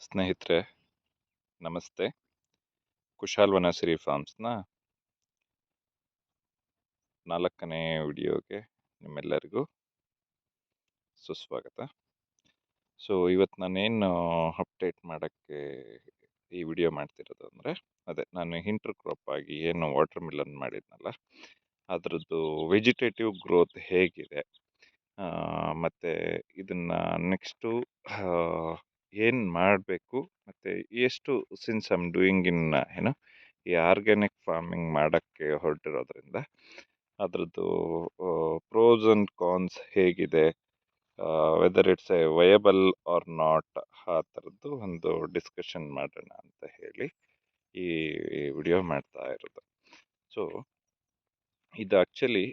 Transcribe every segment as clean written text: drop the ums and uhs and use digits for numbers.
ಸ್ನೇಹಿತರೆ ನಮಸ್ತೆ. ಕುಶಾಲ್ ಸಿರಿ ಫಾರ್ಮ್ಸ್ನ 4ನೇ ವಿಡಿಯೋಗೆ ನಿಮ್ಮೆಲ್ಲರಿಗೂ ಸುಸ್ವಾಗತ. ಸೊ ಇವತ್ತು ನಾನೇನು ಅಪ್ಡೇಟ್ ಮಾಡೋಕ್ಕೆ ಈ ವಿಡಿಯೋ ಮಾಡ್ತಿರೋದು ಅಂದರೆ ನಾನು ಇಂಟರ್ ಕ್ರಾಪ್ ಆಗಿ ಏನು ವಾಟರ್ ಮಿಲನ್ ಮಾಡಿದ್ನಲ್ಲ ಅದರದ್ದು ವೆಜಿಟೇಟಿವ್ ಗ್ರೋತ್ ಹೇಗಿದೆ, ಮತ್ತು ಇದನ್ನು ನೆಕ್ಸ್ಟು ಏನು ಮಾಡಬೇಕು, ಮತ್ತು ಎಷ್ಟು ಸಿನ್ಸ್ ಐಮ್ ಡೂಯಿಂಗ್ ಇನ್ ಈ ಆರ್ಗ್ಯಾನಿಕ್ ಫಾರ್ಮಿಂಗ್ ಮಾಡೋಕ್ಕೆ ಹೊರಟಿರೋದ್ರಿಂದ ಅದರದ್ದು ಪ್ರೋಸ್ ಆ್ಯಂಡ್ ಕಾನ್ಸ್ ಹೇಗಿದೆ, whether it's a viable or not, ಆ ಥರದ್ದು ಒಂದು ಡಿಸ್ಕಷನ್ ಮಾಡೋಣ ಅಂತ ಹೇಳಿ ಈ ವಿಡಿಯೋ ಮಾಡ್ತಾ ಇರೋದು. ಸೊ ಇದು ಆ್ಯಕ್ಚುಲಿ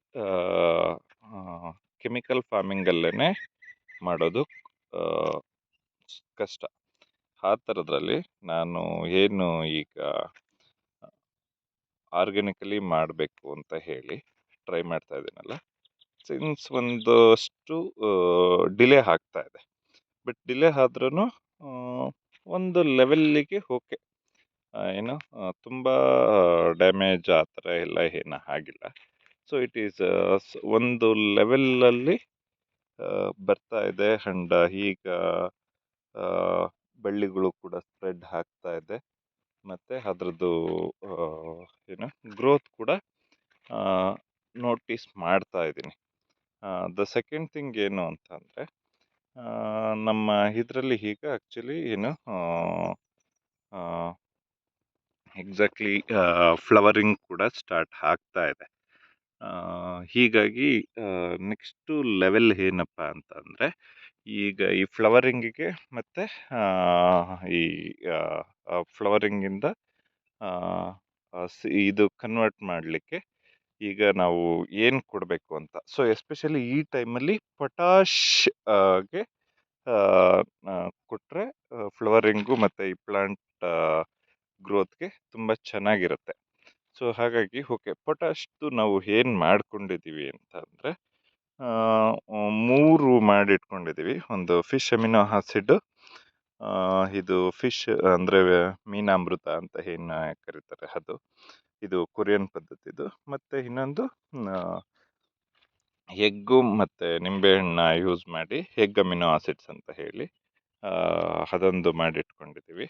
ಕೆಮಿಕಲ್ ಫಾರ್ಮಿಂಗಲ್ಲೇ ಮಾಡೋದು ಕಷ್ಟ. ಆ ಥರದ್ರಲ್ಲಿ ನಾನು ಏನು ಈಗ ಆರ್ಗ್ಯಾನಿಕಲಿ ಮಾಡಬೇಕು ಅಂತ ಹೇಳಿ ಟ್ರೈ ಮಾಡ್ತಾ ಇದ್ದೀನಲ್ಲ, ಸಿನ್ಸ್ ಒಂದಷ್ಟು ಡಿಲೇ ಆಗ್ತಾ ಇದೆ. ಬಟ್ ಡಿಲೇ ಆದ್ರೂ ಒಂದು ಲೆವೆಲ್ಲಿಗೆ ಓಕೆ, ಏನು ತುಂಬ ಡ್ಯಾಮೇಜ್ ಆ ಥರ ಎಲ್ಲ ಏನೂ ಆಗಿಲ್ಲ. ಸೊ ಇಟ್ ಈಸ್ ಒಂದು ಲೆವೆಲ್ಲಲ್ಲಿ ಬರ್ತಾ ಇದೆ. ಆ್ಯಂಡ್ ಈಗ ಬಳ್ಳಿಗಳು ಕೂಡ ಸ್ಪ್ರೆಡ್ ಆಗ್ತಾ ಇದೆ, ಮತ್ತು ಅದರದ್ದು ಏನು ಗ್ರೋತ್ ಕೂಡ ನೋಟಿಸ್ ಮಾಡ್ತಾ ಇದ್ದೀನಿ. ದ ಸೆಕೆಂಡ್ ಥಿಂಗ್ ಏನು ಅಂತ ಅಂದರೆ, ನಮ್ಮ ಇದರಲ್ಲಿ ಈಗ ಆ್ಯಕ್ಚುಲಿ ಏನು ಎಕ್ಸಾಕ್ಟ್ಲಿ ಫ್ಲವರಿಂಗ್ ಕೂಡ ಸ್ಟಾರ್ಟ್ ಆಗ್ತಾ ಇದೆ. ಹೀಗಾಗಿ ನೆಕ್ಸ್ಟು ಲೆವೆಲ್ ಏನಪ್ಪ ಅಂತಂದರೆ, ಈಗ ಈ ಫ್ಲವರಿಂಗಿಗೆ ಮತ್ತು ಈ ಫ್ಲವರಿಂಗಿಂದ ಇದು ಕನ್ವರ್ಟ್ ಮಾಡಲಿಕ್ಕೆ ಈಗ ನಾವು ಏನು ಕೊಡಬೇಕು ಅಂತ. ಸೊ ಎಸ್ಪೆಷಲಿ ಈ ಟೈಮಲ್ಲಿ ಪೊಟಾಶ್ಗೆ ಕೊಟ್ಟರೆ ಫ್ಲವರಿಂಗು ಮತ್ತು ಈ ಪ್ಲಾಂಟ್ ಗ್ರೋತ್ಗೆ ತುಂಬ ಚೆನ್ನಾಗಿರುತ್ತೆ. ಸೊ ಹಾಗಾಗಿ ಓಕೆ, ಪೊಟಾಶ್ದು ನಾವು ಏನು ಮಾಡ್ಕೊಂಡಿದ್ದೀವಿ ಅಂತ ಅಂದರೆ, 3 ಮಾಡಿಟ್ಕೊಂಡಿದ್ದೀವಿ. ಒಂದು ಫಿಶ್ ಅಮಿನೋ ಆಸಿಡ್, ಇದು ಫಿಶ್ ಅಂದರೆ ಮೀನಾಮೃತ ಅಂತ ಏನು ಕರೀತಾರೆ ಅದು, ಇದು ಕೊರಿಯನ್ ಪದ್ಧತಿದು. ಮತ್ತು ಇನ್ನೊಂದು ಎಗ್ಗು ಮತ್ತು ನಿಂಬೆಹಣ್ಣ ಯೂಸ್ ಮಾಡಿ ಎಗ್ ಅಮಿನೋ ಆಸಿಡ್ಸ್ ಅಂತ ಹೇಳಿ ಅದೊಂದು ಮಾಡಿಟ್ಕೊಂಡಿದ್ದೀವಿ.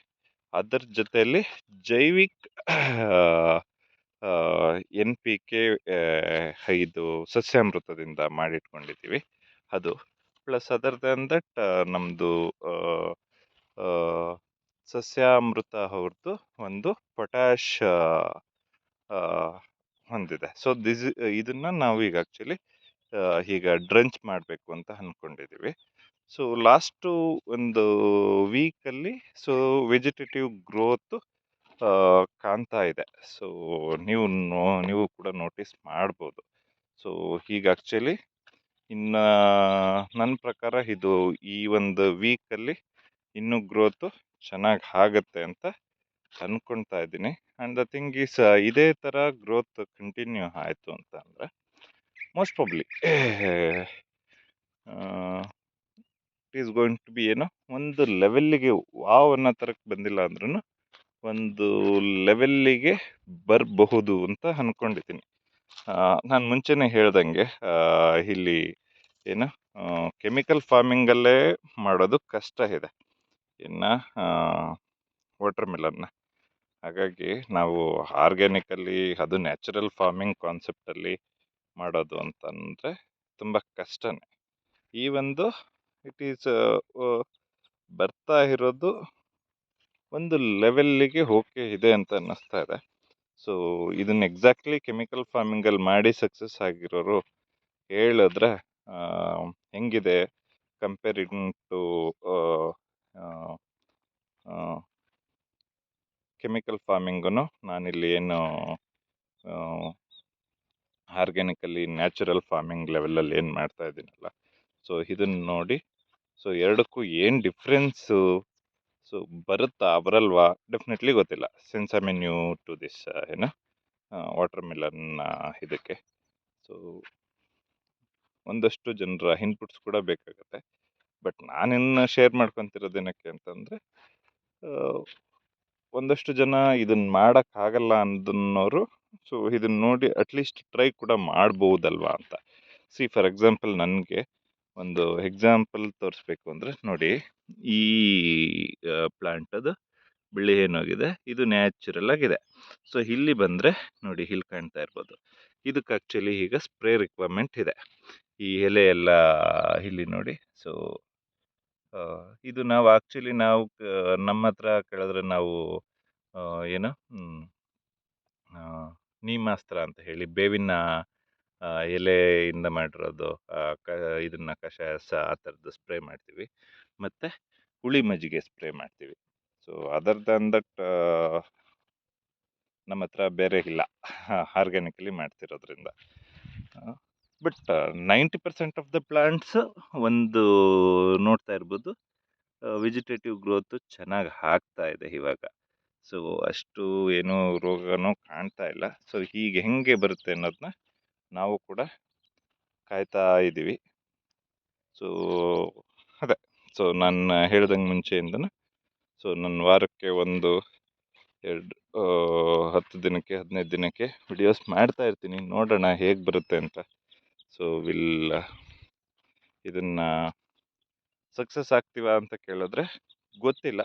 ಅದರ ಜೊತೆಯಲ್ಲಿ ಜೈವಿಕ್ NPK ಇದು ಸಸ್ಯಾಮೃತದಿಂದ ಮಾಡಿಟ್ಕೊಂಡಿದ್ದೀವಿ ಅದು. ಪ್ಲಸ್ ಅದರ್ ದೆನ್ ದಟ್ ನಮ್ಮದು ಸಸ್ಯಾಮೃತ ಅವ್ರದ್ದು ಒಂದು ಪೊಟ್ಯಾಶ್ ಹೊಂದಿದೆ. ಸೊ ಇದನ್ನು ನಾವು ಈಗ ಆ್ಯಕ್ಚುಲಿ ಈಗ ಡ್ರಂಚ್ ಮಾಡಬೇಕು ಅಂತ ಅಂದ್ಕೊಂಡಿದ್ದೀವಿ. ಸೊ ಲಾಸ್ಟು ಒಂದು ವೀಕಲ್ಲಿ ಸೊ ವೆಜಿಟೇಟಿವ್ ಗ್ರೋತು ಕಾಣ್ತಾ ಇದೆ. ಸೊ ನೀವು ಕೂಡ ನೋಟಿಸ್ ಮಾಡ್ಬೋದು. ಸೊ ಈಗ ಆ್ಯಕ್ಚುಲಿ ಇನ್ನು ನನ್ನ ಪ್ರಕಾರ ಇದು ಈ ಒಂದು ವೀಕಲ್ಲಿ ಇನ್ನೂ ಗ್ರೋತು ಚೆನ್ನಾಗಿ ಆಗುತ್ತೆ ಅಂತ ಅಂದ್ಕೊಳ್ತಾ ಇದ್ದೀನಿ. ಆ್ಯಂಡ್ ದ ಥಿಂಗ್ ಈಸ್, ಇದೇ ಥರ ಗ್ರೋತ್ ಕಂಟಿನ್ಯೂ ಆಯಿತು ಅಂತ ಅಂದರೆ most probably it is going to be ಏನೋ ಒಂದು ಲೆವೆಲ್ಲಿಗೆ ವಾವ್ ಅನ್ನೋ ಥರಕ್ಕೆ ಬಂದಿಲ್ಲ ಅಂದ್ರೂ ಒಂದು ಲೆವೆಲ್ಲಿಗೆ ಬರಬಹುದು ಅಂತ ಅಂದ್ಕೊಂಡಿದ್ದೀನಿ. ನಾನು ಮುಂಚೆನೇ ಹೇಳ್ದಂಗೆ ಇಲ್ಲಿ ಏನು ಕೆಮಿಕಲ್ ಫಾರ್ಮಿಂಗಲ್ಲೇ ಮಾಡೋದು ಕಷ್ಟ ಇದೆ ಇನ್ನು ವಾಟರ್ ಮಿಲನ್ನ. ಹಾಗಾಗಿ ನಾವು ಆರ್ಗ್ಯಾನಿಕಲ್ಲಿ, ಅದು ನ್ಯಾಚುರಲ್ ಫಾರ್ಮಿಂಗ್ ಕಾನ್ಸೆಪ್ಟಲ್ಲಿ ಮಾಡೋದು ಅಂತಂದರೆ ತುಂಬ ಕಷ್ಟನೇ. ಈ ಒಂದು ಇಟ್ ಈಸ್ ಬರ್ತಾ ಇರೋದು ಒಂದು ಲೆವೆಲ್ಲಿಗೆ ಓಕೆ ಇದೆ ಅಂತ ಅನ್ನಿಸ್ತಾ ಇದೆ. ಸೊ ಇದನ್ನು ಎಕ್ಸಾಕ್ಟ್ಲಿ ಕೆಮಿಕಲ್ ಫಾರ್ಮಿಂಗಲ್ಲಿ ಮಾಡಿ ಸಕ್ಸಸ್ ಆಗಿರೋರು ಹೇಳಿದ್ರೆ ಹೆಂಗಿದೆ ಕಂಪೇರಿಂಗ್ ಟು ಕೆಮಿಕಲ್ ಫಾರ್ಮಿಂಗೂ ನಾನಿಲ್ಲಿ ಏನು ಆರ್ಗ್ಯಾನಿಕಲ್ಲಿ ನ್ಯಾಚುರಲ್ ಫಾರ್ಮಿಂಗ್ ಲೆವೆಲಲ್ಲಿ ಏನು ಮಾಡ್ತಾ ಇದ್ದೀನಲ್ಲ, ಸೊ ಇದನ್ನು ನೋಡಿ ಸೊ ಎರಡಕ್ಕೂ ಏನು ಡಿಫ್ರೆನ್ಸು ಸೊ ಬರಲ್ವಾ, ಡೆಫಿನೆಟ್ಲಿ ಗೊತ್ತಿಲ್ಲ. Since I mean new to this ಏನು ವಾಟರ್ ಮಿಲನ್ ಇದಕ್ಕೆ. ಸೊ ಒಂದಷ್ಟು ಜನರ ಇನ್ಪುಟ್ಸ್ ಕೂಡ ಬೇಕಾಗುತ್ತೆ. ಬಟ್ ನಾನಿನ್ನು ಶೇರ್ ಮಾಡ್ಕೊತಿರೋದೇನಕ್ಕೆ ಅಂತಂದರೆ, ಒಂದಷ್ಟು ಜನ ಇದನ್ನು ಮಾಡೋಕ್ಕಾಗಲ್ಲ ಅನ್ನೋರು ಸೊ ಇದನ್ನು ನೋಡಿ ಅಟ್ಲೀಸ್ಟ್ ಟ್ರೈ ಕೂಡ ಮಾಡ್ಬೋದಲ್ವಾ ಅಂತ. ಫಾರ್ ಎಕ್ಸಾಂಪಲ್ ನನಗೆ ಒಂದು ಎಕ್ಸಾಂಪಲ್ ತೋರಿಸ್ಬೇಕು ಅಂದರೆ ನೋಡಿ, ಈ ಪ್ಲಾಂಟದು ಬಿಳಿ ಏನಾಗಿದೆ ಇದು ನ್ಯಾಚುರಲ್ ಆಗಿದೆ. ಸೊ ಇಲ್ಲಿ ಬಂದರೆ ನೋಡಿ, ಇಲ್ಲಿ ಕಾಣ್ತಾ ಇರ್ಬೋದು, ಇದಕ್ಕೆ ಆ್ಯಕ್ಚುಲಿ ಈಗ ಸ್ಪ್ರೇ ರಿಕ್ವೈರ್ಮೆಂಟ್ ಇದೆ. ಈ ಎಲೆ ಎಲ್ಲ ಇಲ್ಲಿ ನೋಡಿ. ಸೊ ಇದು ನಾವು ಆ್ಯಕ್ಚುಲಿ ನಮ್ಮ ಹತ್ರ ಕೇಳಿದ್ರೆ ನಾವು ಏನು ನೀಮಾಸ್ತ್ರ ಅಂತ ಹೇಳಿ ಬೇವಿನ ಎಲೆಯಿಂದ ಮಾಡಿರೋದು ಇದನ್ನ ಕಷಾಯ ಆ ಥರದ್ದು ಸ್ಪ್ರೇ ಮಾಡ್ತೀವಿ, ಮತ್ತು ಹುಳಿ ಮಜ್ಜಿಗೆ ಸ್ಪ್ರೇ ಮಾಡ್ತೀವಿ. ಸೊ ಅದರ್ ದನ್ ದಟ್ ನಮ್ಮ ಹತ್ರ ಬೇರೆ ಇಲ್ಲ, ಆರ್ಗ್ಯಾನಿಕಲಿ ಮಾಡ್ತಿರೋದ್ರಿಂದ. ಬಟ್ 90% ಆಫ್ ದ ಪ್ಲಾಂಟ್ಸ್ ಒಂದು ನೋಡ್ತಾ ಇರ್ಬೋದು, ವೆಜಿಟೇಟಿವ್ ಗ್ರೋತು ಚೆನ್ನಾಗಿ ಆಗ್ತಾ ಇದೆ ಇವಾಗ. ಸೊ ಅಷ್ಟು ಏನೂ ರೋಗನೂ ಕಾಣ್ತಾ ಇಲ್ಲ. ಸೊ ಹೀಗೆ ಹೆಂಗೆ ಬರುತ್ತೆ ಅನ್ನೋದನ್ನ ನಾವು ಕೂಡ ಕಾಯ್ತಾ ಇದ್ದೀವಿ. ಸೊ ಅದೇ, ಸೊ ನಾನು ಹೇಳ್ದಂಗೆ ಮುಂಚೆಯಿಂದನೂ ಸೊ ನನ್ನ ವಾರಕ್ಕೆ ಒಂದು 10 ದಿನಕ್ಕೆ 15 ದಿನಕ್ಕೆ ವಿಡಿಯೋಸ್ ಮಾಡ್ತಾ ಇರ್ತೀನಿ. ನೋಡೋಣ ಹೇಗೆ ಬರುತ್ತೆ ಅಂತ. ಸೊ ಇದನ್ನು ಸಕ್ಸಸ್ ಆಗ್ತೀವಾ ಅಂತ ಕೇಳಿದ್ರೆ ಗೊತ್ತಿಲ್ಲ,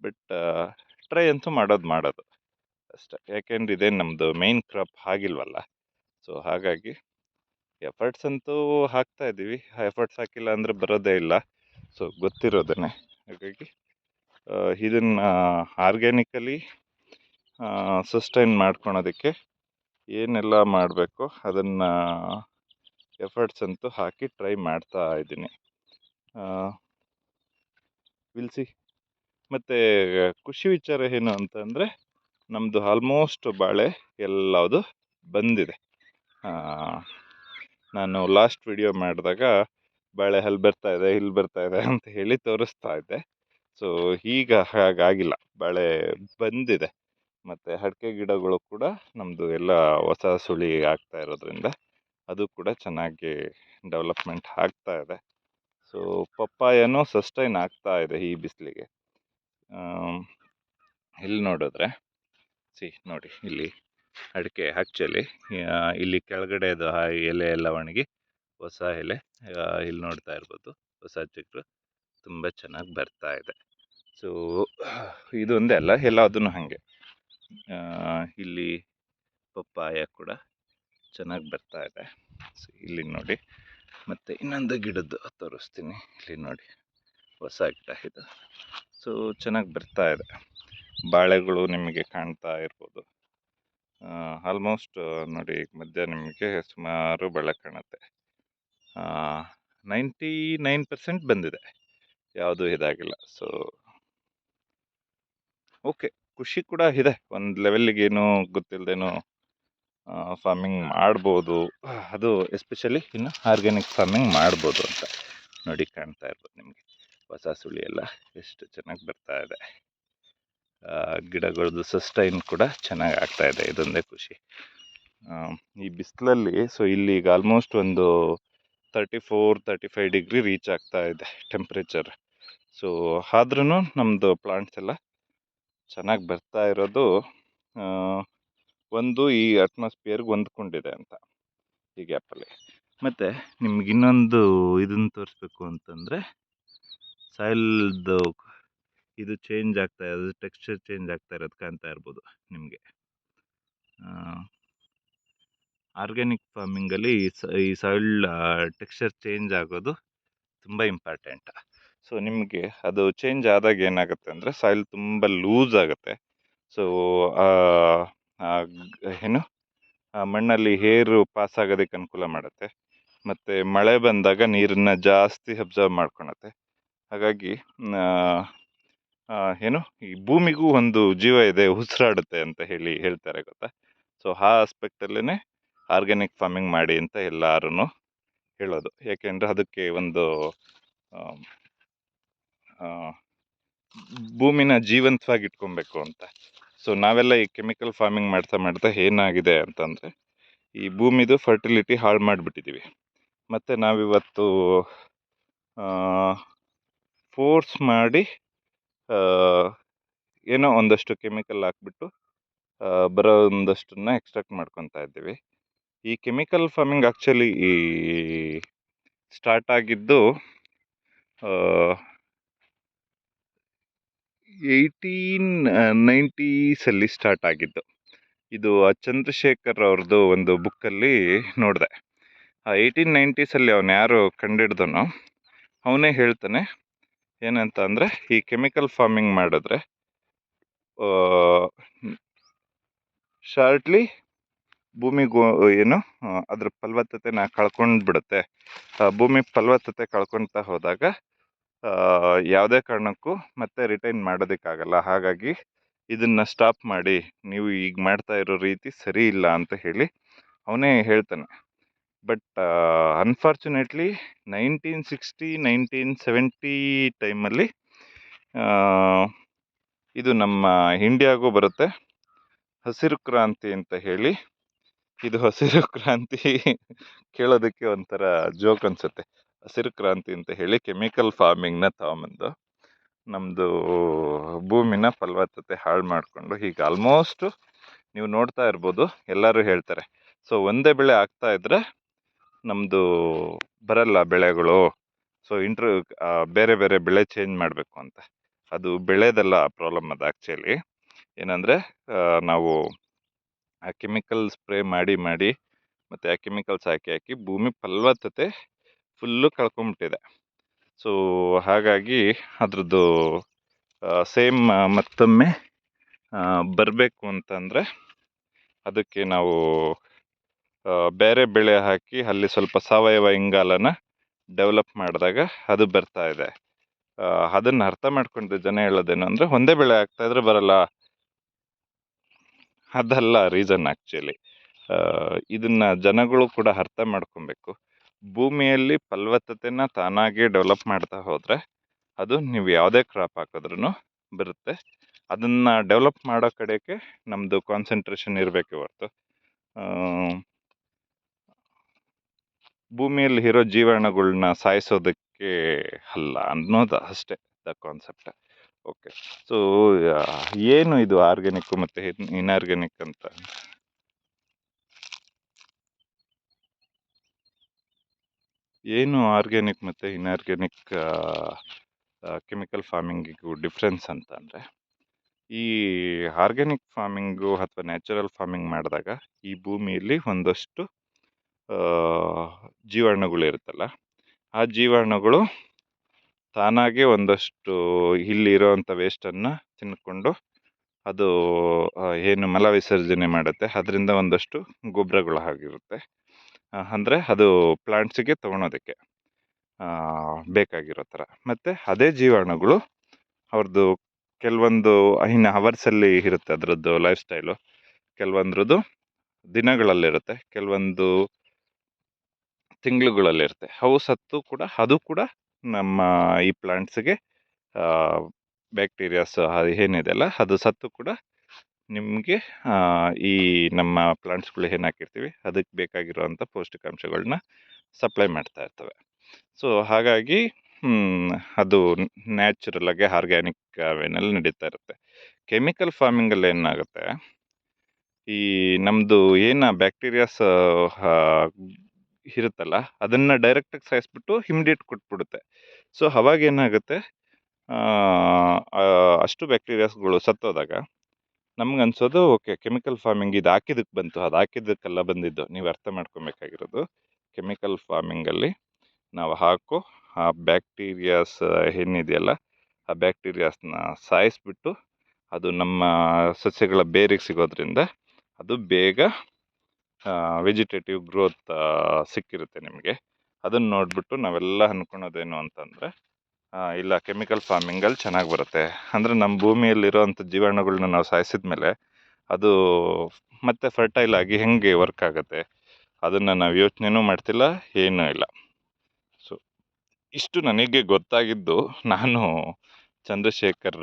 ಬಟ್ ಟ್ರೈ ಅಂತೂ ಮಾಡೋದು ಅಷ್ಟೇ. ಯಾಕೆಂದ್ರೆ ಇದೇ ನಮ್ಮದು ಮೇನ್ ಕ್ರಾಪ್ ಆಗಿಲ್ವಲ್ಲ. ಸೊ ಹಾಗಾಗಿ ಎಫರ್ಟ್ಸ್ ಅಂತೂ ಹಾಕ್ತಾ ಇದ್ದೀವಿ. ಎಫರ್ಟ್ಸ್ ಹಾಕಿಲ್ಲ ಅಂದರೆ ಬರೋದೇ ಇಲ್ಲ, ಸೊ ಗೊತ್ತಿರೋದೇ. ಹಾಗಾಗಿ ಇದನ್ನು ಆರ್ಗ್ಯಾನಿಕಲಿ ಸಸ್ಟೈನ್ ಮಾಡ್ಕೊಳೋದಕ್ಕೆ ಏನೆಲ್ಲ ಮಾಡಬೇಕು ಅದನ್ನು ಎಫರ್ಟ್ಸ್ ಅಂತೂ ಹಾಕಿ ಟ್ರೈ ಮಾಡ್ತಾ ಇದ್ದೀನಿ. ವಿಲ್ಸಿ. ಮತ್ತು ಖುಷಿ ವಿಚಾರ ಏನು ಅಂತಂದರೆ, ನಮ್ಮದು ಆಲ್ಮೋಸ್ಟ್ ಬಾಳೆ ಎಲ್ಲದು ಬಂದಿದೆ. ನಾನು ಲಾಸ್ಟ್ ವಿಡಿಯೋ ಮಾಡಿದಾಗ ಬಾಳೆ ಅಲ್ಲಿ ಬರ್ತಾ ಇದೆ ಇಲ್ಲಿ ಬರ್ತಾ ಇದೆ ಅಂತ ಹೇಳಿ ತೋರಿಸ್ತಾ ಇದ್ದೆ. ಸೊ ಈಗ ಹಾಗಾಗಿಲ್ಲ, ಬಾಳೆ ಬಂದಿದೆ. ಮತ್ತು ಅಡಿಕೆ ಗಿಡಗಳು ಕೂಡ ನಮ್ಮದು ಎಲ್ಲ ಹೊಸ ಸುಳಿ ಆಗ್ತಾ ಇರೋದ್ರಿಂದ ಅದು ಕೂಡ ಚೆನ್ನಾಗಿ ಡೆವಲಪ್ಮೆಂಟ್ ಆಗ್ತಾ ಇದೆ. ಸೊ ಪಪ್ಪಾಯನೂ ಸಸ್ಟೈನ್ ಆಗ್ತಾ ಇದೆ ಈ ಬಿಸಿಲಿಗೆ. ಇಲ್ಲಿ ನೋಡಿದ್ರೆ ನೋಡಿ, ಇಲ್ಲಿ ಅಡಿಕೆ ಆ್ಯಕ್ಚುಲಿ ಇಲ್ಲಿ ಕೆಳಗಡೆದು ಎಲೆ ಎಲ್ಲ ಒಣಗಿ ಹೊಸ ಎಲೆ ಇಲ್ಲಿ ನೋಡ್ತಾ ಇರ್ಬೋದು, ಹೊಸ ಚಿಗುರು ತುಂಬ ಚೆನ್ನಾಗಿ ಬರ್ತಾ ಇದೆ. ಸೊ ಇದೊಂದೇ ಅಲ್ಲ, ಎಲ್ಲದೂ ಹಾಗೆ. ಇಲ್ಲಿ ಪಪ್ಪಾಯ ಕೂಡ ಚೆನ್ನಾಗಿ ಬರ್ತಾ ಇದೆ. ಸೊ ಇಲ್ಲಿ ನೋಡಿ, ಮತ್ತು ಇನ್ನೊಂದು ಗಿಡದ್ದು ತೋರಿಸ್ತೀನಿ. ಇಲ್ಲಿ ನೋಡಿ, ಹೊಸ ಗಿಡ ಇದು. ಸೊ ಚೆನ್ನಾಗಿ ಬರ್ತಾ ಇದೆ. ಬಾಳೆಗಳು ನಿಮಗೆ ಕಾಣ್ತಾ ಇರ್ಬೋದು. ಆಲ್ಮೋಸ್ಟ್ ನೋಡಿ, ಮಧ್ಯ ನಿಮಗೆ ಸುಮಾರು ಬಾಳೆ ಕಾಣುತ್ತೆ. 99% ಬಂದಿದೆ, ಯಾವುದೂ ಇದಾಗಿಲ್ಲ. ಸೊ ಓಕೆ, ಖುಷಿ ಕೂಡ ಇದೆ. ಒಂದು ಲೆವೆಲ್ಲಿಗೇನು ಗೊತ್ತಿಲ್ಲದೇನೋ ಫಾರ್ಮಿಂಗ್ ಮಾಡ್ಬೋದು, ಅದು ಎಸ್ಪೆಷಲಿ ಇನ್ನು ಆರ್ಗ್ಯಾನಿಕ್ ಫಾರ್ಮಿಂಗ್ ಮಾಡ್ಬೋದು ಅಂತ. ನೋಡಿ, ಕಾಣ್ತಾ ಇರ್ಬೋದು ನಿಮಗೆ ಹೊಸ ಸುಳಿ ಎಲ್ಲ ಎಷ್ಟು ಚೆನ್ನಾಗಿ ಬರ್ತಾ ಇದೆ. ಗಿಡಗಳದ್ದು ಸಸ್ಟೈನ್ ಕೂಡ ಚೆನ್ನಾಗಿ ಆಗ್ತಾ ಇದೆ. ಇದೊಂದೇ ಖುಷಿ ಈ ಬಿಸಿಲಲ್ಲಿ. ಸೊ ಇಲ್ಲಿ ಈಗ ಆಲ್ಮೋಸ್ಟ್ ಒಂದು 34-35 ಡಿಗ್ರಿ ರೀಚ್ ಆಗ್ತಾ ಇದೆ ಟೆಂಪ್ರೇಚರ್. ಸೊ ಆದ್ರೂ ನಮ್ಮದು ಪ್ಲಾಂಟ್ಸ್ ಎಲ್ಲ ಚೆನ್ನಾಗಿ ಬರ್ತಾ ಇರೋದು ಒಂದು ಈ ಅಟ್ಮಾಸ್ಫಿಯರ್ಗೆ ಹೊಂದ್ಕೊಂಡಿದೆ ಅಂತ ಈ ಗ್ಯಾಪಲ್ಲಿ. ಮತ್ತು ನಿಮ್ಗೆ ಇನ್ನೊಂದು ಇದನ್ನು ತೋರಿಸ್ಬೇಕು ಅಂತಂದರೆ, ಸಾಯಿಲ್ದು ಇದು ಚೇಂಜ್ ಆಗ್ತಾ ಇರೋದು, ಟೆಕ್ಸ್ಚರ್ ಚೇಂಜ್ ಆಗ್ತಾ ಇರೋದು ಕಾಣ್ತಾ ಇರ್ಬೋದು ನಿಮಗೆ. ಆರ್ಗ್ಯಾನಿಕ್ ಫಾರ್ಮಿಂಗಲ್ಲಿ ಈ ಸಾಯಿಲ್ ಟೆಕ್ಸ್ಚರ್ ಚೇಂಜ್ ಆಗೋದು ತುಂಬ ಇಂಪಾರ್ಟೆಂಟ್. ಸೊ ನಿಮಗೆ ಅದು ಚೇಂಜ್ ಆದಾಗ ಏನಾಗುತ್ತೆ ಅಂದರೆ, ಸಾಯಿಲ್ ತುಂಬ ಲೂಸ್ ಆಗುತ್ತೆ. ಸೊ ಏನು ಮಣ್ಣಲ್ಲಿ ಏರು ಪಾಸ್ ಆಗೋದಕ್ಕೆ ಅನುಕೂಲ ಮಾಡುತ್ತೆ. ಮತ್ತು ಮಳೆ ಬಂದಾಗ ನೀರನ್ನು ಜಾಸ್ತಿ ಅಬ್ಸರ್ವ್ ಮಾಡ್ಕೊಳುತ್ತೆ. ಹಾಗಾಗಿ ಏನು ಈ ಭೂಮಿಗೂ ಒಂದು ಜೀವ ಇದೆ, ಉಸಿರಾಡುತ್ತೆ ಅಂತ ಹೇಳ್ತಾರೆ ಗೊತ್ತಾ. ಸೊ ಆ ಆಸ್ಪೆಕ್ಟಲ್ಲೇ ಆರ್ಗ್ಯಾನಿಕ್ ಫಾರ್ಮಿಂಗ್ ಮಾಡಿ ಅಂತ ಎಲ್ಲರೂ ಹೇಳೋದು. ಯಾಕೆಂದರೆ ಅದಕ್ಕೆ ಒಂದು ಭೂಮಿನ ಜೀವಂತವಾಗಿ ಇಟ್ಕೊಬೇಕು ಅಂತ. ಸೊ ನಾವೆಲ್ಲ ಈ ಕೆಮಿಕಲ್ ಫಾರ್ಮಿಂಗ್ ಮಾಡ್ತಾ ಏನಾಗಿದೆ ಅಂತಂದರೆ, ಈ ಭೂಮಿದು ಫರ್ಟಿಲಿಟಿ ಹಾಳು ಮಾಡಿಬಿಟ್ಟಿದ್ದೀವಿ. ಮತ್ತು ನಾವಿವತ್ತು ಫೋರ್ಸ್ ಮಾಡಿ ಏನೋ ಒಂದಷ್ಟು ಕೆಮಿಕಲ್ ಹಾಕ್ಬಿಟ್ಟು ಬರೋ ಒಂದಷ್ಟನ್ನ ಎಕ್ಸ್ಟ್ರಾಕ್ಟ್ ಮಾಡ್ಕೊತಾ ಇದ್ದೀವಿ. ಈ ಕೆಮಿಕಲ್ ಫಾರ್ಮಿಂಗ್ ಆ್ಯಕ್ಚುಲಿ ಈ ಸ್ಟಾರ್ಟ್ ಆಗಿದ್ದು 1890s ಸ್ಟಾರ್ಟ್ ಆಗಿದ್ದು. ಇದು ಚಂದ್ರಶೇಖರ್ ಅವ್ರದ್ದು ಒಂದು ಬುಕ್ಕಲ್ಲಿ ನೋಡಿದೆ. 1890s ಅವನು ಯಾರು ಕಂಡಿಡ್ದನೋ ಅವನೇ ಹೇಳ್ತಾನೆ ಏನಂತ ಅಂದರೆ, ಈ ಕೆಮಿಕಲ್ ಫಾರ್ಮಿಂಗ್ ಮಾಡಿದ್ರೆ ಶಾರ್ಟ್ಲಿ ಭೂಮಿಗೂ ಏನು ಅದ್ರ ಫಲವತ್ತತೆನ ಕಳ್ಕೊಂಡು ಬಿಡುತ್ತೆ. ಭೂಮಿ ಫಲವತ್ತತೆ ಕಳ್ಕೊಳ್ತಾ ಹೋದಾಗ ಯಾವುದೇ ಕಾರಣಕ್ಕೂ ಮತ್ತೆ ರಿಟೈನ್ ಮಾಡೋದಕ್ಕಾಗಲ್ಲ. ಹಾಗಾಗಿ ಇದನ್ನು ಸ್ಟಾಪ್ ಮಾಡಿ, ನೀವು ಈಗ ಮಾಡ್ತಾ ಇರೋ ರೀತಿ ಸರಿ ಇಲ್ಲ ಅಂತ ಹೇಳಿ ಅವನೇ ಹೇಳ್ತಾನೆ. ಬಟ್ ಅನ್ಫಾರ್ಚುನೇಟ್ಲಿ 1960-1970 ಟೈಮಲ್ಲಿ ಇದು ನಮ್ಮ ಇಂಡಿಯಾಗೂ ಬರುತ್ತೆ. ಹಸಿರು ಕ್ರಾಂತಿ ಅಂತ ಹೇಳಿ, ಇದು ಹಸಿರು ಕ್ರಾಂತಿ ಕೇಳೋದಕ್ಕೆ ಒಂಥರ ಜೋಕ್ ಅನ್ಸುತ್ತೆ. ಹಸಿರು ಕ್ರಾಂತಿ ಅಂತ ಹೇಳಿ ಕೆಮಿಕಲ್ ಫಾರ್ಮಿಂಗ್ನ ತಗೊಂಬಂದು ನಮ್ಮದು ಭೂಮಿನ ಫಲವತ್ತತೆ ಹಾಳು ಮಾಡಿಕೊಂಡು, ಹೀಗೆ ಆಲ್ಮೋಸ್ಟು ನೀವು ನೋಡ್ತಾ ಇರ್ಬೋದು, ಎಲ್ಲರೂ ಹೇಳ್ತಾರೆ ಸೊ ಒಂದೇ ಬೆಳೆ ಆಗ್ತಾ ಇದ್ರೆ ನಮ್ಮದು ಬರಲ್ಲ ಬೆಳೆಗಳು, ಸೊ ಬೇರೆ ಬೇರೆ ಬೆಳೆ ಚೇಂಜ್ ಮಾಡಬೇಕು ಅಂತ. ಅದು ಬೆಳೆದಲ್ಲ ಪ್ರಾಬ್ಲಮ್. ಅದು ಆ್ಯಕ್ಚುಲಿ ಏನಂದರೆ, ನಾವು ಆ ಕೆಮಿಕಲ್ ಸ್ಪ್ರೇ ಮಾಡಿ ಮತ್ತು ಆ ಕೆಮಿಕಲ್ಸ್ ಹಾಕಿ ಭೂಮಿ ಫಲವತ್ತತೆ ಫುಲ್ಲು ಕಳ್ಕೊಂಬಿಟ್ಟಿದೆ. ಸೊ ಹಾಗಾಗಿ ಅದ್ರದ್ದು ಸೇಮ್ ಮತ್ತೊಮ್ಮೆ ಬರಬೇಕು ಅಂತಂದರೆ ಅದಕ್ಕೆ ನಾವು ಬೇರೆ ಬೆಳೆ ಹಾಕಿ ಅಲ್ಲಿ ಸ್ವಲ್ಪ ಸಾವಯವ ಇಂಗಾಲನ ಡೆವಲಪ್ ಮಾಡಿದಾಗ ಅದು ಬರ್ತಾ ಇದೆ. ಅದನ್ನು ಅರ್ಥ ಮಾಡ್ಕೊಂಡು ಜನ ಹೇಳೋದೇನು ಅಂದರೆ, ಒಂದೇ ಬೆಳೆ ಆಗ್ತಾ ಇದ್ರೆ ಬರಲ್ಲ, ಅದಲ್ಲ ರೀಸನ್ ಆ್ಯಕ್ಚುಲಿ. ಇದನ್ನು ಜನಗಳು ಕೂಡ ಅರ್ಥ ಮಾಡ್ಕೊಬೇಕು. ಭೂಮಿಯಲ್ಲಿ ಫಲವತ್ತತೆನ ತಾನಾಗೇ ಡೆವಲಪ್ ಮಾಡ್ತಾ ಹೋದರೆ ಅದು ನೀವು ಯಾವುದೇ ಕ್ರಾಪ್ ಹಾಕಿದ್ರೂ ಬರುತ್ತೆ. ಅದನ್ನು ಡೆವಲಪ್ ಮಾಡೋ ಕಡೆಗೆ ನಮ್ಮದು ಕಾನ್ಸಂಟ್ರೇಷನ್ ಇರಬೇಕೆ ಹೊರತು ಭೂಮಿಯಲ್ಲಿ ಇರೋ ಜೀವಾಣುಗಳನ್ನ ಸಾಯಿಸೋದಕ್ಕೆ ಅಲ್ಲ ಅನ್ನೋದು ಅಷ್ಟೇ ದ ಕಾನ್ಸೆಪ್ಟ್. ಓಕೆ, ಸೊ ಏನು ಇದು ಆರ್ಗ್ಯಾನಿಕ್ ಮತ್ತು ಇನ್ಆರ್ಗ್ಯಾನಿಕ್ ಅಂತ? ಏನು ಆರ್ಗ್ಯಾನಿಕ್ ಮತ್ತು ಇನ್ಆರ್ಗ್ಯಾನಿಕ್ ಕೆಮಿಕಲ್ ಫಾರ್ಮಿಂಗಿಗೂ ಡಿಫ್ರೆನ್ಸ್ ಅಂತ ಅಂದರೆ, ಈ ಆರ್ಗ್ಯಾನಿಕ್ ಫಾರ್ಮಿಂಗು ಅಥವಾ ನ್ಯಾಚುರಲ್ ಫಾರ್ಮಿಂಗ್ ಮಾಡಿದಾಗ ಈ ಭೂಮಿಯಲ್ಲಿ ಒಂದಷ್ಟು ಜೀವಾಣುಗಳಿರುತ್ತಲ್ಲ, ಆ ಜೀವಾಣುಗಳು ತಾನಾಗೆ ಒಂದಷ್ಟು ಇಲ್ಲಿರೋವಂಥ ವೇಸ್ಟನ್ನು ತಿನ್ಕೊಂಡು ಅದು ಏನು ಮಲ ವಿಸರ್ಜನೆ ಮಾಡುತ್ತೆ, ಅದರಿಂದ ಒಂದಷ್ಟು ಗೊಬ್ಬರಗಳು ಆಗಿರುತ್ತೆ. ಅಂದರೆ ಅದು ಪ್ಲಾಂಟ್ಸಿಗೆ ತೊಗೊಳೋದಕ್ಕೆ ಬೇಕಾಗಿರೋ ಥರ. ಮತ್ತು ಅದೇ ಜೀವಾಣುಗಳು ಅವ್ರದ್ದು ಕೆಲವೊಂದು ಅವರ್ಸಲ್ಲಿ ಇರುತ್ತೆ ಅದರದ್ದು ಲೈಫ್ ಸ್ಟೈಲು. ಕೆಲವೊಂದ್ರದ್ದು ದಿನಗಳಲ್ಲಿರುತ್ತೆ, ಕೆಲವೊಂದು ತಿಂಗಳುಗಳಲ್ಲಿರುತ್ತೆ. ಅವು ಸತ್ತು ಕೂಡ ಅದು ಕೂಡ ನಮ್ಮ ಈ ಪ್ಲಾಂಟ್ಸಿಗೆ ಬ್ಯಾಕ್ಟೀರಿಯಾಸ್ ಏನಿದೆಯಲ್ಲ ಅದು ಸತ್ತು ಕೂಡ ನಿಮಗೆ ಈ ನಮ್ಮ ಪ್ಲಾಂಟ್ಸ್ಗಳು ಏನು ಹಾಕಿರ್ತೀವಿ ಅದಕ್ಕೆ ಬೇಕಾಗಿರೋವಂಥ ಪೌಷ್ಟಿಕಾಂಶಗಳನ್ನ ಸಪ್ಲೈ ಮಾಡ್ತಾ ಇರ್ತವೆ. ಸೊ ಹಾಗಾಗಿ ಅದು ನ್ಯಾಚುರಲಾಗಿ ಆರ್ಗ್ಯಾನಿಕ್ ವೇನಲ್ಲಿ ನಡೀತಾ ಇರುತ್ತೆ. ಕೆಮಿಕಲ್ ಫಾರ್ಮಿಂಗಲ್ಲಿ ಏನಾಗುತ್ತೆ, ಈ ನಮ್ಮದು ಏನು ಬ್ಯಾಕ್ಟೀರಿಯಾಸ್ ಇರುತ್ತಲ್ಲ ಅದನ್ನು ಡೈರೆಕ್ಟಾಗಿ ಸಾಯಿಸ್ಬಿಟ್ಟು ಇಮಿಡಿಯೇಟ್ ಕೊಟ್ಬಿಡುತ್ತೆ. ಸೊ ಅವಾಗ ಏನಾಗುತ್ತೆ, ಅಷ್ಟು ಬ್ಯಾಕ್ಟೀರಿಯಾಸ್ಗಳು ಸತ್ತೋದಾಗ ನಮ್ಗೆ ಅನ್ಸೋದು ಓಕೆ ಕೆಮಿಕಲ್ ಫಾರ್ಮಿಂಗ್ ಇದು ಹಾಕಿದ್ದಕ್ಕೆ ಬಂತು, ಅದು ಹಾಕಿದ್ದಕ್ಕೆಲ್ಲ ಬಂದಿದ್ದು. ನೀವು ಅರ್ಥ ಮಾಡ್ಕೊಬೇಕಾಗಿರೋದು, ಕೆಮಿಕಲ್ ಫಾರ್ಮಿಂಗಲ್ಲಿ ನಾವು ಹಾಕೋ ಆ ಬ್ಯಾಕ್ಟೀರಿಯಾಸ್ ಏನಿದೆಯಲ್ಲ ಆ ಬ್ಯಾಕ್ಟೀರಿಯಾಸ್ನ ಸಾಯಿಸ್ಬಿಟ್ಟು ಅದು ನಮ್ಮ ಸಸ್ಯಗಳ ಬೇರಿಗೆ ಸಿಗೋದ್ರಿಂದ ಅದು ಬೇಗ ವೆಜಿಟೇಟಿವ್ ಗ್ರೋತ್ ಸಿಕ್ಕಿರುತ್ತೆ ನಿಮಗೆ. ಅದನ್ನು ನೋಡಿಬಿಟ್ಟು ನಾವೆಲ್ಲ ಅಂದ್ಕೊಳೋದೇನು ಅಂತಂದರೆ, ಇಲ್ಲ ಕೆಮಿಕಲ್ ಫಾರ್ಮಿಂಗಲ್ಲಿ ಚೆನ್ನಾಗಿ ಬರುತ್ತೆ ಅಂದರೆ ನಮ್ಮ ಭೂಮಿಯಲ್ಲಿರೋವಂಥ ಜೀವಾಣುಗಳನ್ನ ನಾವು ಸಾಯಿಸಿದ ಮೇಲೆ ಅದು ಮತ್ತೆ ಫರ್ಟೈಲ್ ಆಗಿ ಹೆಂಗೆ ವರ್ಕ್ ಆಗುತ್ತೆ ಅದನ್ನು ನಾವು ಯೋಚನೆನೂ ಮಾಡ್ತಿಲ್ಲ, ಏನೂ ಇಲ್ಲ. ಸೊ ಇಷ್ಟು ನನಗೆ ಗೊತ್ತಾಗಿದ್ದು. ನಾನು ಚಂದ್ರಶೇಖರ್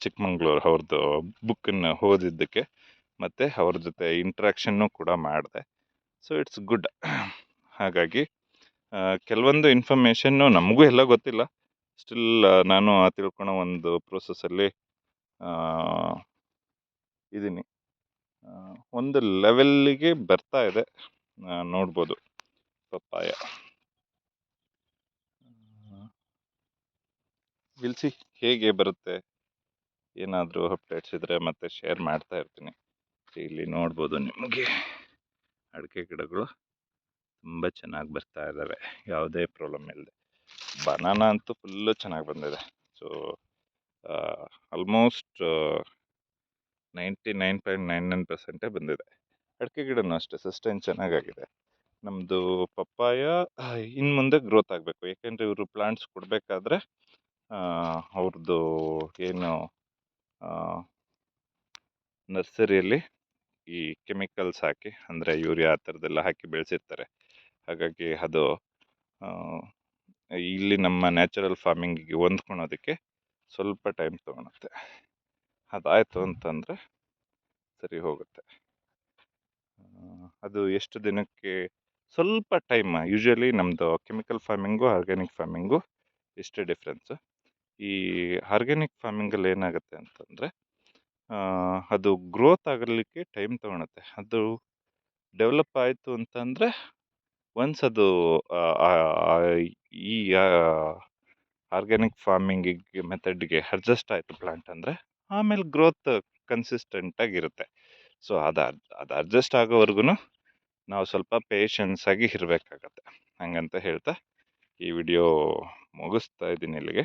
ಚಿಕ್ಕಮಂಗ್ಳೂರು ಅವ್ರದ್ದು ಬುಕ್ಕನ್ನು ಓದಿದ್ದಕ್ಕೆ ಮತ್ತು ಅವ್ರ ಜೊತೆ ಇಂಟ್ರ್ಯಾಕ್ಷನ್ನು ಕೂಡ ಮಾಡಿದೆ. So it's good. ಹಾಗಾಗಿ ಕೆಲವೊಂದು ಇನ್ಫಾರ್ಮೇಷನ್ನು ನಮಗೂ ಎಲ್ಲ ಗೊತ್ತಿಲ್ಲ, ಸ್ಟಿಲ್ ನಾನು ತಿಳ್ಕೊಳೋ ಒಂದು ಪ್ರೋಸೆಸ್ಸಲ್ಲಿ ಇದ್ದೀನಿ. ಒಂದು ಲೆವೆಲ್ಲಿಗೆ ಬರ್ತಾ ಇದೆ, ನೋಡ್ಬೋದು ಪಪ್ಪಾಯ. ವಿಲ್ಸಿ ಹೇಗೆ ಬರುತ್ತೆ, ಏನಾದರೂ ಅಪ್ಡೇಟ್ಸ್ ಇದ್ದರೆ ಮತ್ತೆ ಶೇರ್ ಮಾಡ್ತಾ ಇರ್ತೀನಿ. ಇಲ್ಲಿ ನೋಡ್ಬೋದು ನಿಮಗೆ ಅಡಿಕೆ ಗಿಡಗಳು ತುಂಬ ಚೆನ್ನಾಗಿ ಬರ್ತಾ ಇದ್ದಾವೆ, ಯಾವುದೇ ಪ್ರಾಬ್ಲಮ್ ಇಲ್ಲದೆ. ಬನಾನಾ ಅಂತೂ ಫುಲ್ಲು ಚೆನ್ನಾಗಿ ಬಂದಿದೆ. ಸೊ ಆಲ್ಮೋಸ್ಟ್ 99.99% ಬಂದಿದೆ. ಅಡಿಕೆ ಗಿಡನೂ ಅಷ್ಟೇ ಸಸ್ಟೈನ್ ಚೆನ್ನಾಗಾಗಿದೆ. ನಮ್ಮದು ಪಪ್ಪಾಯ ಇನ್ನು ಮುಂದೆ ಗ್ರೋತ್ ಆಗಬೇಕು, ಏಕೆಂದರೆ ಇವರು ಪ್ಲಾಂಟ್ಸ್ ಕೊಡಬೇಕಾದ್ರೆ ಅವ್ರದ್ದು ಏನು ನರ್ಸರಿಯಲ್ಲಿ ಈ ಕೆಮಿಕಲ್ಸ್ ಹಾಕಿ, ಅಂದರೆ ಯೂರಿಯಾ ಆ ಥರದ್ದೆಲ್ಲ ಹಾಕಿ ಬೆಳೆಸಿರ್ತಾರೆ. ಹಾಗಾಗಿ ಅದು ಇಲ್ಲಿ ನಮ್ಮ ನ್ಯಾಚುರಲ್ ಫಾರ್ಮಿಂಗಿಗೆ ಹೊಂದ್ಕೊಳೋದಕ್ಕೆ ಸ್ವಲ್ಪ ಟೈಮ್ ತೊಗೊಳುತ್ತೆ. ಅದಾಯಿತು ಅಂತಂದರೆ ಸರಿ ಹೋಗುತ್ತೆ. ಅದು ಎಷ್ಟು ದಿನಕ್ಕೆ ಸ್ವಲ್ಪ ಟೈಮ್. ಯೂಶ್ವಲಿ ನಮ್ಮದು ಕೆಮಿಕಲ್ ಫಾರ್ಮಿಂಗು ಆರ್ಗ್ಯಾನಿಕ್ ಫಾರ್ಮಿಂಗು ಇಷ್ಟೇ ಡಿಫ್ರೆನ್ಸು. ಈ ಆರ್ಗ್ಯಾನಿಕ್ ಫಾರ್ಮಿಂಗಲ್ಲಿ ಏನಾಗುತ್ತೆ ಅಂತಂದರೆ ಅದು ಗ್ರೋತ್ ಆಗಲಿಕ್ಕೆ ಟೈಮ್ ತೊಗೊಳುತ್ತೆ. ಅದು ಡೆವಲಪ್ ಆಯಿತು ಅಂತಂದರೆ ಒನ್ಸ್ ಅದು ಈ ಆರ್ಗ್ಯಾನಿಕ್ ಫಾರ್ಮಿಂಗಿಗೆ ಮೆಥಡ್ಗೆ ಅಡ್ಜಸ್ಟ್ ಆಯಿತು ಪ್ಲಾಂಟ್ ಅಂದರೆ, ಆಮೇಲೆ ಗ್ರೋತ್ ಕನ್ಸಿಸ್ಟೆಂಟಾಗಿರುತ್ತೆ. ಸೊ ಅದು ಅಡ್ಜಸ್ಟ್ ಆಗೋವರೆಗೂ ನಾವು ಸ್ವಲ್ಪ ಪೇಷನ್ಸಾಗಿ ಇರಬೇಕಾಗತ್ತೆ. ಹಂಗಂತ ಹೇಳ್ತಾ ಈ ವಿಡಿಯೋ ಮುಗಿಸ್ತಾ ಇದ್ದೀನಿ ಇಲ್ಲಿಗೆ.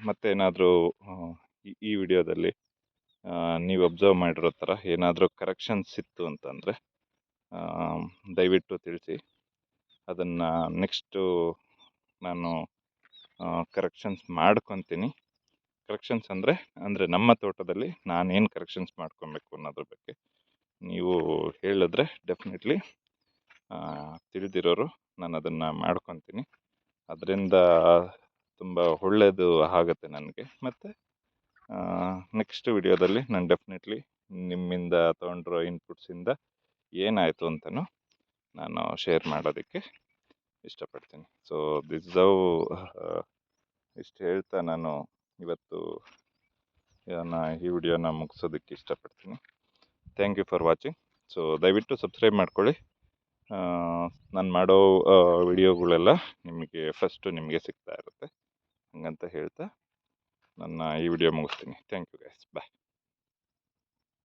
ಮತ್ತೇನಾದರೂ ಈ ವಿಡಿಯೋದಲ್ಲಿ ನೀವು ಅಬ್ಸರ್ವ್ ಮಾಡಿರೋ ಥರ ಏನಾದರೂ ಕರೆಕ್ಷನ್ಸ್ ಇತ್ತು ಅಂತಂದರೆ ದಯವಿಟ್ಟು ತಿಳಿಸಿ. ಅದನ್ನು ನೆಕ್ಸ್ಟು ನಾನು ಕರೆಕ್ಷನ್ಸ್ ಮಾಡ್ಕೊತೀನಿ. ಕರೆಕ್ಷನ್ಸ್ ಅಂದರೆ ನಮ್ಮ ತೋಟದಲ್ಲಿ ನಾನೇನು ಕರೆಕ್ಷನ್ಸ್ ಮಾಡ್ಕೊಬೇಕು ಅನ್ನೋದ್ರ ಬಗ್ಗೆ ನೀವು ಹೇಳಿದ್ರೆ ಡೆಫಿನೆಟ್ಲಿ ತಿಳಿದಿರೋರು ನಾನು ಅದನ್ನು ಮಾಡ್ಕೊತೀನಿ. ಅದರಿಂದ ತುಂಬ ಒಳ್ಳೆಯದು ಆಗುತ್ತೆ ನನಗೆ. ಮತ್ತು ನೆಕ್ಸ್ಟ್ ವಿಡಿಯೋದಲ್ಲಿ ನಾನು ಡೆಫಿನೆಟ್ಲಿ ನಿಮ್ಮಿಂದ ತೊಗೊಂಡಿರೋ ಇನ್ಪುಟ್ಸಿಂದ ಏನಾಯಿತು ಅಂತಲೂ ನಾನು ಶೇರ್ ಮಾಡೋದಕ್ಕೆ ಇಷ್ಟಪಡ್ತೀನಿ. ಸೊ ದಿಸ್ ಹೌ ಇಷ್ಟು ಹೇಳ್ತಾ ನಾನು ಇವತ್ತು ಈ ವಿಡಿಯೋನ ಮುಗಿಸೋದಕ್ಕೆ ಇಷ್ಟಪಡ್ತೀನಿ. Thank you for watching. So ದಯವಿಟ್ಟು ಸಬ್ಸ್ಕ್ರೈಬ್ ಮಾಡ್ಕೊಳ್ಳಿ. ನಾನು ಮಾಡೋ ವಿಡಿಯೋಗಳೆಲ್ಲ ನಿಮಗೆ ಫಸ್ಟು ನಿಮಗೆ ಸಿಗ್ತಾ ಇರುತ್ತೆ. ಹಂಗಂತ ಹೇಳ್ತಾ ನನ್ನ ಈ ವಿಡಿಯೋ ಮುಗಿಸ್ತೀನಿ. Thank you guys, bye.